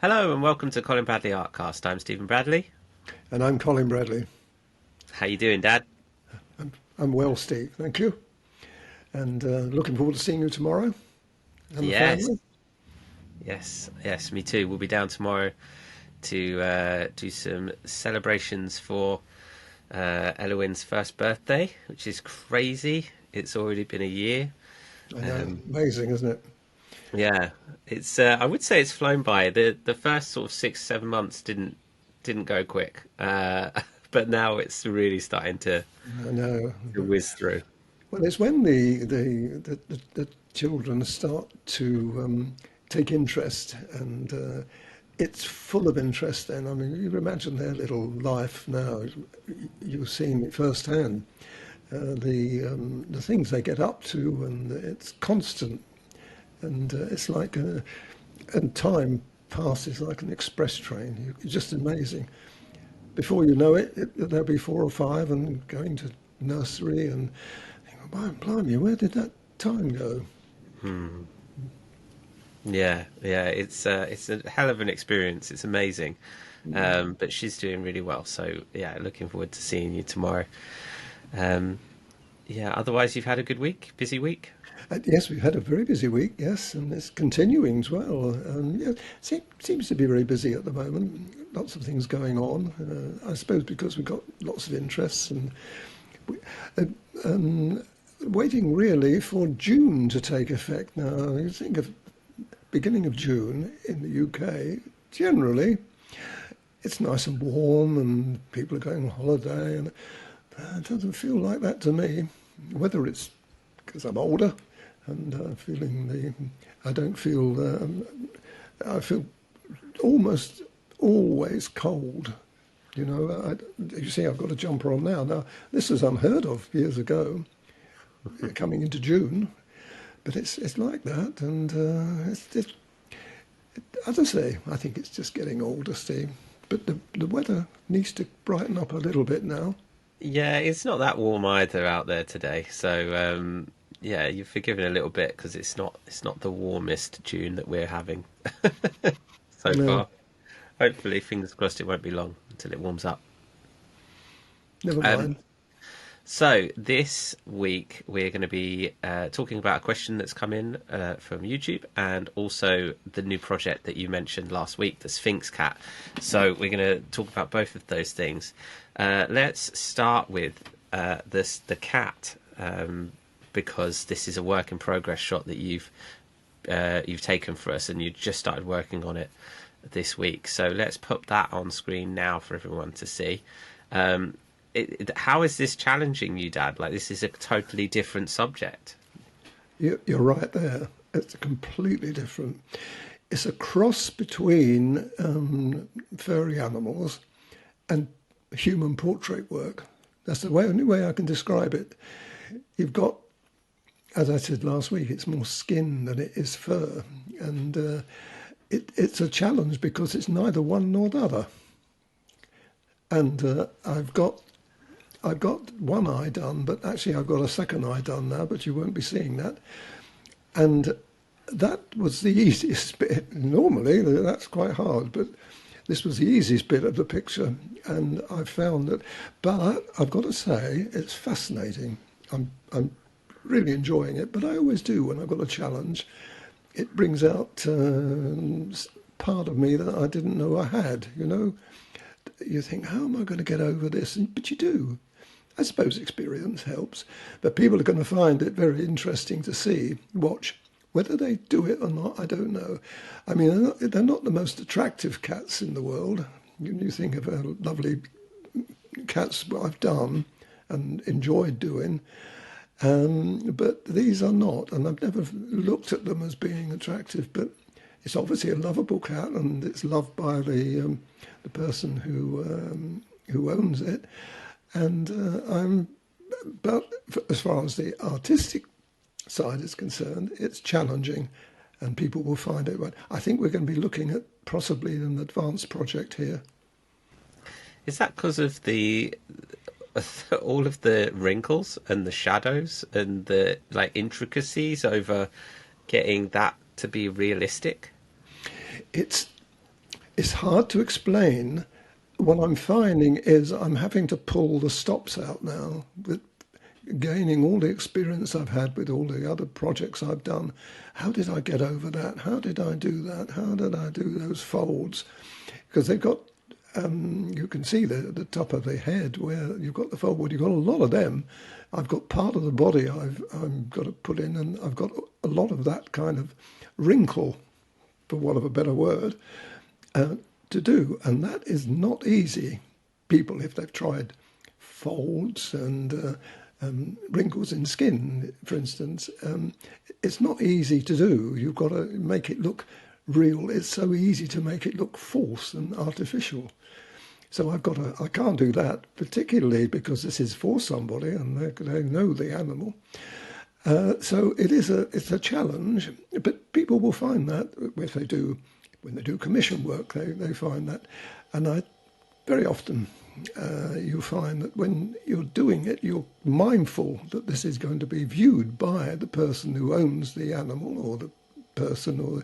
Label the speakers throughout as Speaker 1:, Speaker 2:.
Speaker 1: Hello and welcome to Colin Bradley Artcast. I'm Stephen Bradley.
Speaker 2: And I'm Colin Bradley.
Speaker 1: How you doing, Dad?
Speaker 2: I'm well, Steve. Thank you. And looking forward to seeing you tomorrow and the
Speaker 1: Yes,
Speaker 2: family.
Speaker 1: yes, me too. We'll be down tomorrow to do some celebrations for Elowin's first birthday, which is crazy. It's already been a year.
Speaker 2: I know,
Speaker 1: Um,
Speaker 2: amazing, isn't it?
Speaker 1: yeah, it's. I would say it's flown by. The first sort of 6-7 months didn't go quick, but now it's really starting
Speaker 2: I know.
Speaker 1: to whiz through.
Speaker 2: Well, it's when the children start to take interest, and it's full of interest. Then, I mean, you imagine their little life now. You've seen it firsthand. The things they get up to, and it's constant. And it's like and time passes like an express train. It's just amazing. Before you know it, there'll be four or five and going to nursery and think, oh, blimey, where did that time go?
Speaker 1: Yeah. It's a hell of an experience. It's amazing. But she's doing really well. So yeah, looking forward to seeing you tomorrow. Um, yeah. Otherwise, you've had a good week, busy week.
Speaker 2: Yes, we've had a very busy week, yes, and it's continuing as well. Yeah, seems to be very busy at the moment. Lots of things going on. I suppose because we've got lots of interests and we, uh, um, waiting really for June to take effect. Now, you think of beginning of June in the UK, generally it's nice and warm and people are going on holiday, and it doesn't feel like that to me. Whether it's because I'm older and feeling I don't feel, I feel almost always cold. You know, you see, I've got a jumper on now. Now, this was unheard of years ago, coming into June, but it's like that, and as I say, I think it's just getting older, Steve. But the weather needs to brighten up a little bit now.
Speaker 1: Yeah, it's not that warm either out there today. So yeah, you're forgiven a little bit because it's not the warmest June that we're having so
Speaker 2: No,
Speaker 1: far. Hopefully, fingers crossed, it won't be long until it warms up.
Speaker 2: never
Speaker 1: Um,
Speaker 2: mind.
Speaker 1: So this week we're going to be talking about a question that's come in from YouTube, and also the new project that you mentioned last week, the Sphinx Cat. So we're going to talk about both of those things. Let's start with the cat, because this is a work in progress shot that you've taken for us, and you just started working on it this week. So let's put that on screen now for everyone to see. Um, how is this challenging you, Dad? Like, this is a totally different subject.
Speaker 2: You're right there. It's completely different. It's a cross between furry animals and human portrait work. That's the only way I can describe it. You've got, as I said last week, it's more skin than it is fur, and it's a challenge because it's neither one nor the other. And I've got one eye done, but actually I've got a second eye done now, but you won't be seeing that. And that was the easiest bit. Normally that's quite hard, but this was the easiest bit of the picture. And I found that, but I've got to say, it's fascinating. I'm really enjoying it, but I always do when I've got a challenge. It brings out part of me that I didn't know I had, you know. You think, how am I going to get over this? But you do. I suppose experience helps, but people are going to find it very interesting to watch. Whether they do it or not, I don't know. I mean, they're not the most attractive cats in the world. You think of lovely cats I've done and enjoyed doing, but these are not, and I've never looked at them as being attractive. But it's obviously a lovable cat, and it's loved by the person who owns it. And but as far as the artistic side is concerned, it's challenging, and people will find it. Right. I think we're going to be looking at possibly an advanced project here.
Speaker 1: Is that because of the all of the wrinkles and the shadows and the like intricacies over getting that to be realistic?
Speaker 2: It's It's hard to explain. What I'm finding is I'm having to pull the stops out now, with gaining all the experience I've had with all the other projects I've done. How did I get over that? How did I do that? How did I do those folds? Because they've got, you can see the top of the head where you've got the fold. You've got a lot of them. I've got part of the body I've got to put in, and I've got a lot of that kind of wrinkle, for want of a better word, to do. And that is not easy. People, if they've tried folds and wrinkles in skin, for instance, it's not easy to do. You've got to make it look real. It's so easy to make it look false and artificial. So I can't do that, particularly because this is for somebody and they know the animal. So it's a challenge, but people will find that when they do commission work, they find that. And very often you find that when you're doing it, you're mindful that this is going to be viewed by the person who owns the animal, or the person, or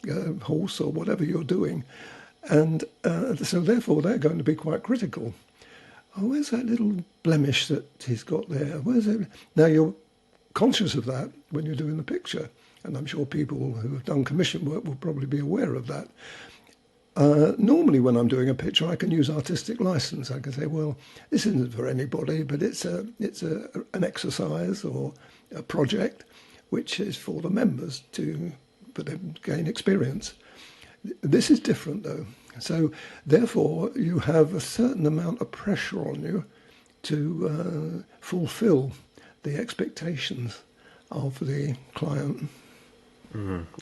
Speaker 2: the horse, or whatever you're doing. And so therefore they're going to be quite critical. Oh, where's that little blemish that he's got there? Where's it? Now you're conscious of that when you're doing the picture. And I'm sure people who have done commission work will probably be aware of that. Normally when I'm doing a picture, I can use artistic license. I can say, well, this isn't for anybody, but it's an exercise or a project which is for the members for them to gain experience. This is different, though. So therefore, you have a certain amount of pressure on you to fulfill the expectations of the client.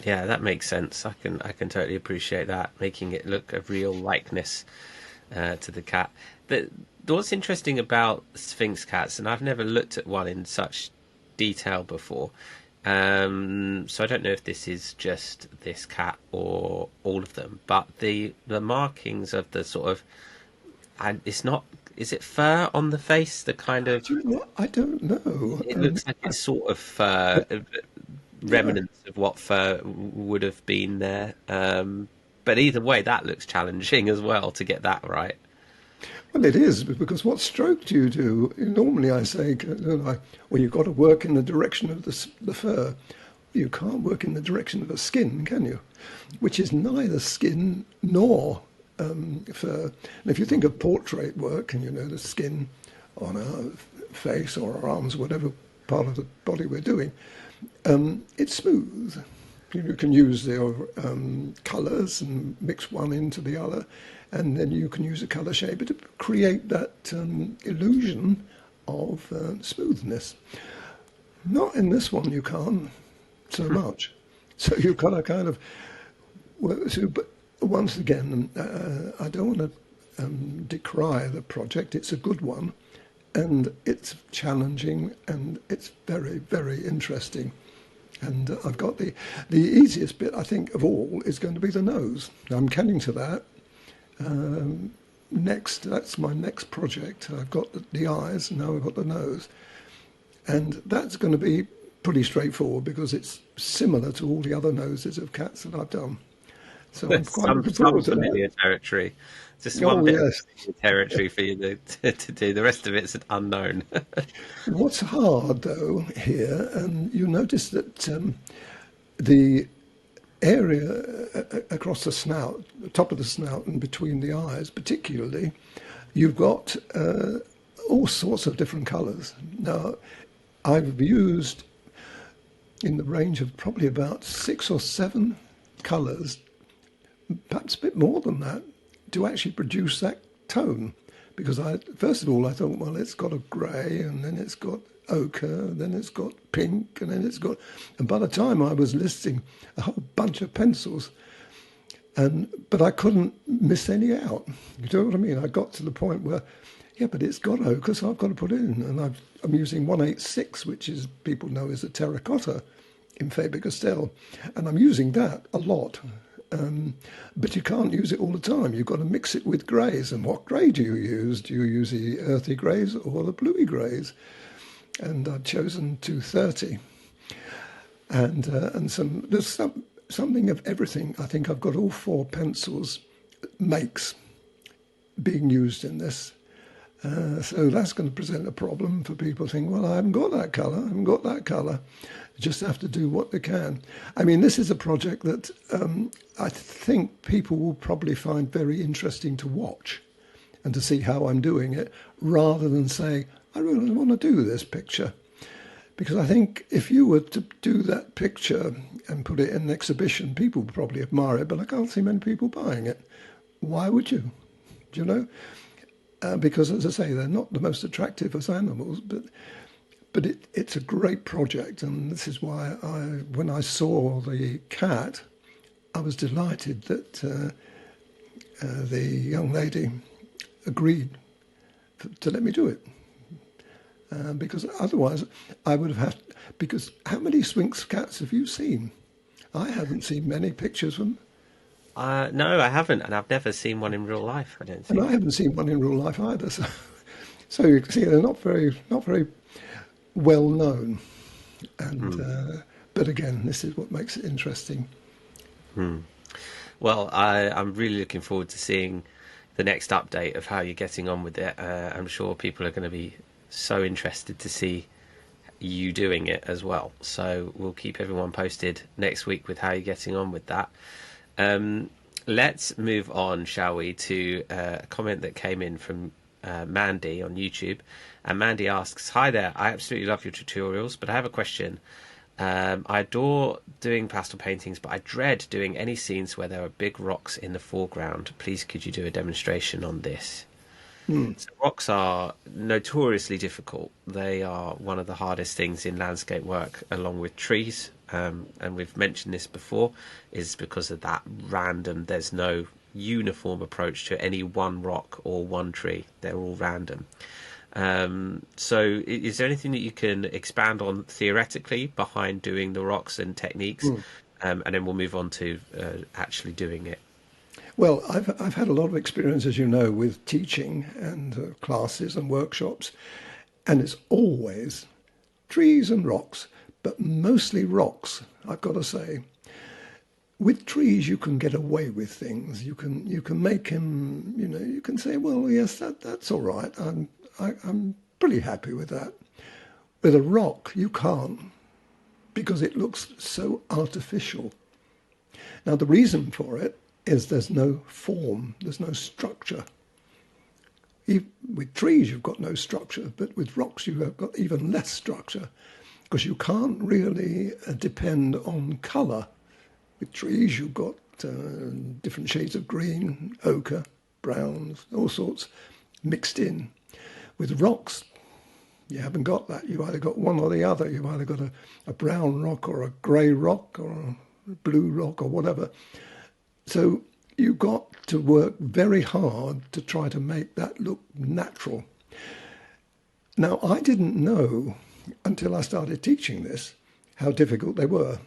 Speaker 1: Yeah, that makes sense. I can totally appreciate that, making it look a real likeness to the cat. What's interesting about Sphinx cats, and I've never looked at one in such detail before, so I don't know if this is just this cat or all of them, but the markings of the sort of, and it's not, is it fur on the face? The kind of,
Speaker 2: Do you know what? I don't know.
Speaker 1: it looks like it's sort of fur. Remnants of what fur would have been there, but either way that looks challenging as well to get that right.
Speaker 2: Well, it is, because what stroke do you do? Normally I say, well, you've got to work in the direction of the fur. You can't work in the direction of the skin, can you? Which is neither skin nor fur. And if you think of portrait work, and the skin on our face or our arms, whatever part of the body we're doing, it's smooth. You can use their colours and mix one into the other, and then you can use a colour shaper to create that illusion of smoothness. Not in this one, you can't so much. So you've got to kind of work through. But once again, I don't want to decry the project. It's a good one, and it's challenging, and it's very, very interesting. And I've got the easiest bit, I think, of all is going to be the nose. I'm getting to that. That's my next project. I've got the eyes, and now I've got the nose. And that's going to be pretty straightforward because it's similar to all the other noses of cats that I've done. So I'm quite looking forward to
Speaker 1: familiar
Speaker 2: that.
Speaker 1: territory. Just one bit
Speaker 2: Yes.
Speaker 1: of territory for you to do. The rest of it's an unknown.
Speaker 2: What's hard, though, here, and you notice that the area across the snout, the top of the snout and between the eyes particularly, you've got all sorts of different colours. Now, I've used in the range of probably about 6 or 7 colours, perhaps a bit more than that, to actually produce that tone. Because first of all, I thought, well, it's got a grey, and then it's got ochre, and then it's got pink, and then it's got... And by the time I was listing a whole bunch of pencils, but I couldn't miss any out. You know what I mean? I got to the point where, yeah, but it's got ochre, so I've got to put it in. And I'm using 186, which is people know is a terracotta in Faber-Castell. And I'm using that a lot. But you can't use it all the time. You've got to mix it with greys. And what grey do you use? Do you use the earthy greys or the bluey greys? And I've chosen 230. And there's something of everything. I think I've got all 4 pencils makes being used in this. So that's going to present a problem for people thinking, well, I haven't got that colour, I haven't got that colour. You just have to do what they can. I mean, this is a project that I think people will probably find very interesting to watch and to see how I'm doing it, rather than say, I really want to do this picture. Because I think if you were to do that picture and put it in an exhibition, people would probably admire it, but I can't see many people buying it. Why would you? Do you know? Because, as I say, they're not the most attractive as animals, but it's a great project, and this is why when I saw the cat, I was delighted that the young lady agreed to let me do it. Because otherwise I would have had... Because how many Sphinx cats have you seen? I haven't seen many pictures of them.
Speaker 1: No, I haven't, and I've never seen one in real life, I don't think.
Speaker 2: And I haven't seen one in real life either. So you can see they're not very well known. And but again, this is what makes it interesting.
Speaker 1: Well, I'm really looking forward to seeing the next update of how you're getting on with it. I'm sure people are going to be so interested to see you doing it as well. So we'll keep everyone posted next week with how you're getting on with that. Let's move on, shall we, to a comment that came in from Mandy on YouTube. And Mandy asks, "Hi there, I absolutely love your tutorials, but I have a question. I adore doing pastel paintings, but I dread doing any scenes where there are big rocks in the foreground. Please, could you do a demonstration on this?" So rocks are notoriously difficult. They are one of the hardest things in landscape work, along with trees. And we've mentioned this before, is because of that random, there's no uniform approach to any one rock or one tree. They're all random. So is there anything that you can expand on theoretically behind doing the rocks and techniques? And then we'll move on to actually doing it.
Speaker 2: Well, I've had a lot of experience, as you know, with teaching and classes and workshops, and it's always trees and rocks, but mostly rocks, I've got to say. With trees, you can get away with things. You can make him, you can say, well, yes, that's all right. I'm pretty happy with that. With a rock, you can't, because it looks so artificial. Now, the reason for it is there's no form, there's no structure. With trees, you've got no structure, but with rocks, you have got even less structure, because you can't really depend on colour. With trees, you've got different shades of green, ochre, browns, all sorts mixed in. With rocks, you haven't got that. You've either got one or the other. You've either got a brown rock or a grey rock or a blue rock or whatever. So you've got to work very hard to try to make that look natural. Now, I didn't know until I started teaching this how difficult they were.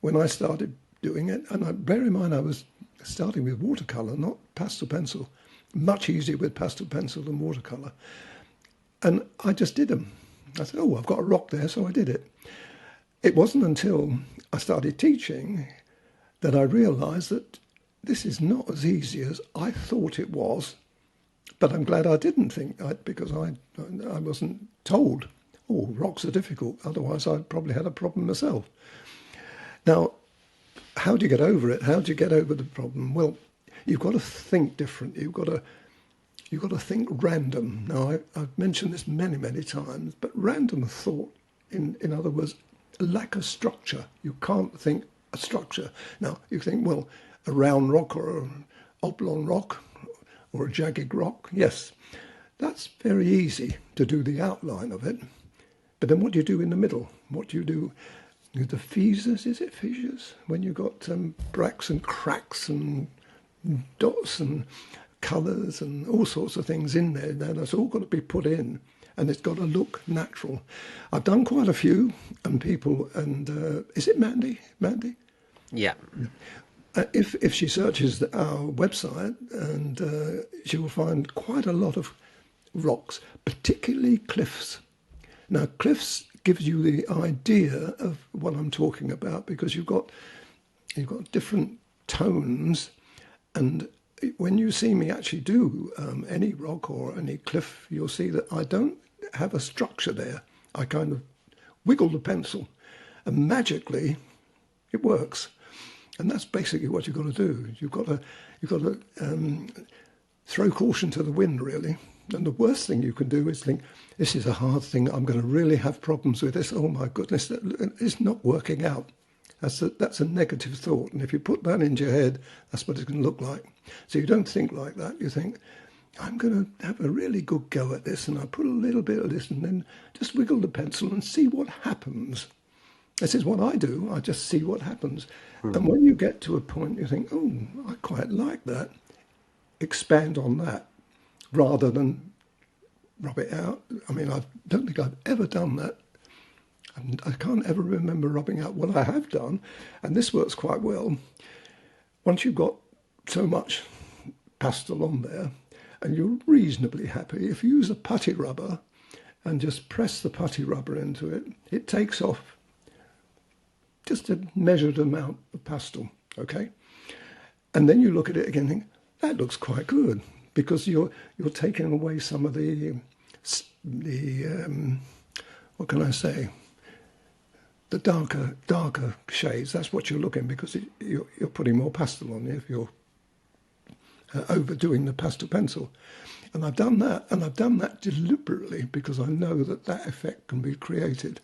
Speaker 2: When I started doing it, and bear in mind I was starting with watercolour, not pastel pencil, much easier with pastel pencil than watercolour. And I just did them. I said, oh, I've got a rock there, so I did it. It wasn't until I started teaching that I realised that this is not as easy as I thought it was. But I'm glad I didn't think that, because I wasn't told, oh, rocks are difficult. Otherwise, I'd probably had a problem myself. Now, how do you get over it? How do you get over the problem? Well, you've got to think different. You've got to think random. Now, I've mentioned this many, many times, but random thought, in other words, lack of structure. You can't think a structure. Now, you think, well, a round rock or an oblong rock or a jagged rock, yes, that's very easy to do the outline of it. But then what do you do in the middle? What do you do with the fissures? Is it fissures? When you've got bracks and cracks and dots and colours and all sorts of things in there. Now, that's all got to be put in, and it's got to look natural. I've done quite a few, and people, and is it Mandy? Mandy?
Speaker 1: Yeah.
Speaker 2: If she searches our website, and she will find quite a lot of rocks, particularly cliffs. Now, cliffs gives you the idea of what I'm talking about, because you've got different tones, and when you see me actually do any rock or any cliff, you'll see that I don't have a structure there. I kind of wiggle the pencil, and magically it works. And that's basically what you've got to do. You've got to throw caution to the wind, really. And the worst thing you can do is think, this is a hard thing. I'm going to really have problems with this. Oh my goodness, it's not working out. That's a negative thought. And if you put that into your head, that's what it's going to look like. So you don't think like that. You think, I'm going to have a really good go at this, and I put a little bit of this, and then just wiggle the pencil and see what happens. This is what I do. I just see what happens. And when you get to a point, you think, oh, I quite like that. Expand on that rather than rub it out. I mean, I don't think I've ever done that. And I can't ever remember rubbing out. What I have done, and this works quite well, once you've got so much pastel on there and you're reasonably happy, if you use a putty rubber and just press the putty rubber into it, it takes off just a measured amount of pastel, okay? And then you look at it again and think, that looks quite good, because you're taking away some of the what can I say, the darker shades. That's what you're looking, because you're putting more pastel on if you're overdoing the pastel pencil. And I've done that, and I've done that deliberately because I know that effect can be created.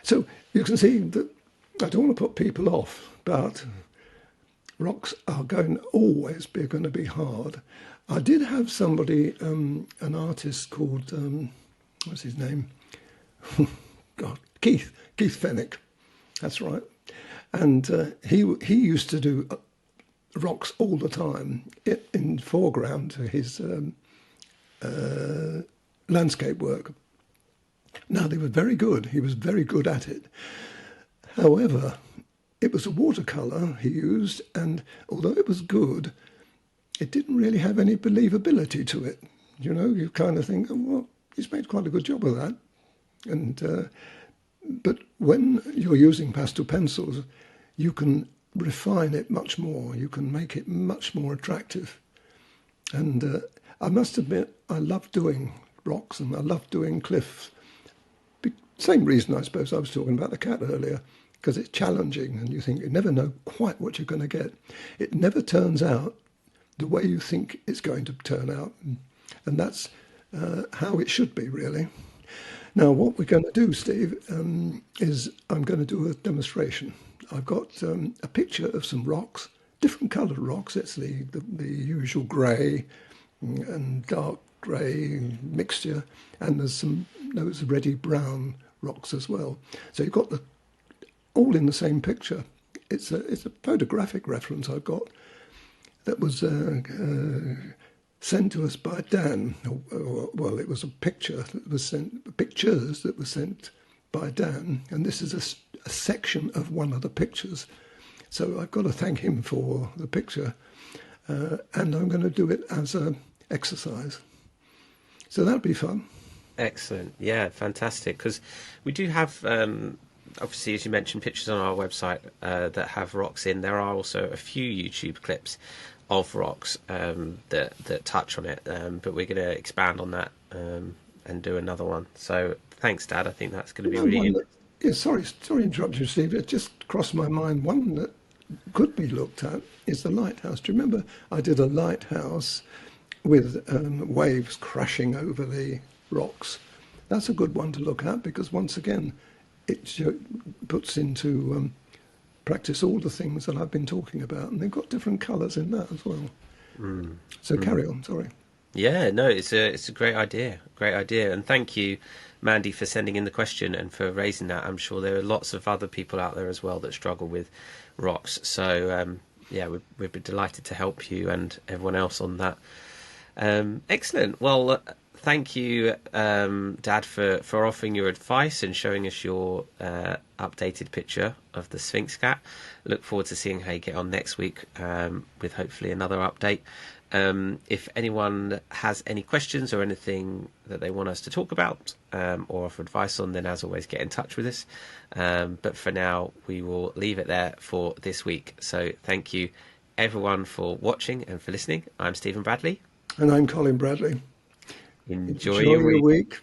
Speaker 2: So you can see that I don't want to put people off, but rocks are always going to be hard. I did have somebody, an artist called, what's his name? God, Keith Fenwick. That's right. And he used to do rocks all the time in foreground to his landscape work. Now, they were very good. He was very good at it. However, it was a watercolour he used, and although it was good, it didn't really have any believability to it. You know, you kind of think, oh, well, he's made quite a good job of that. And but when you're using pastel pencils, you can refine it much more. You can make it much more attractive. And I must admit, I love doing rocks and I love doing cliffs. Same reason, I suppose, I was talking about the cat earlier, because it's challenging and you think you never know quite what you're going to get. It never turns out the way you think it's going to turn out. And that's how it should be, really. Now, what we're going to do, Steve, is I'm going to do a demonstration. I've got a picture of some rocks, different coloured rocks. It's the usual grey and dark grey mixture, and there's those reddy brown rocks as well. So you've got all in the same picture. It's a photographic reference I've got that was sent to us by Dan. Well, it was a picture that was sent, pictures that were sent by Dan, and this is a section of one of the pictures. So I've got to thank him for the picture, and I'm going to do it as an exercise. So that'll be fun.
Speaker 1: Excellent. Yeah, fantastic. Because we do have, obviously, as you mentioned, pictures on our website that have rocks in. There are also a few YouTube clips of rocks that touch on it, but we're going to expand on that and do another one. So thanks, Dad. I think that's going to be really interesting.
Speaker 2: Yeah, sorry to interrupt you, Steve. It just crossed my mind. One that could be looked at is the lighthouse. Do you remember I did a lighthouse with waves crashing over the rocks? That's a good one to look at, because once again it puts into practice all the things that I've been talking about, and they've got different colours in that as well. So carry on, sorry.
Speaker 1: Yeah, no, it's a great idea, and thank you, Mandy, for sending in the question and for raising that. I'm sure there are lots of other people out there as well that struggle with rocks, so yeah, we'd be delighted to help you and everyone else on that. Excellent. Well, thank you, Dad, for offering your advice and showing us your updated picture of the Sphinx Cat. Look forward to seeing how you get on next week with hopefully another update. If anyone has any questions or anything that they want us to talk about or offer advice on, then as always, get in touch with us. But for now, we will leave it there for this week. So thank you everyone for watching and for listening. I'm Stephen Bradley.
Speaker 2: And I'm Colin Bradley.
Speaker 1: Enjoy
Speaker 2: Enjoy
Speaker 1: your
Speaker 2: your
Speaker 1: week.
Speaker 2: week.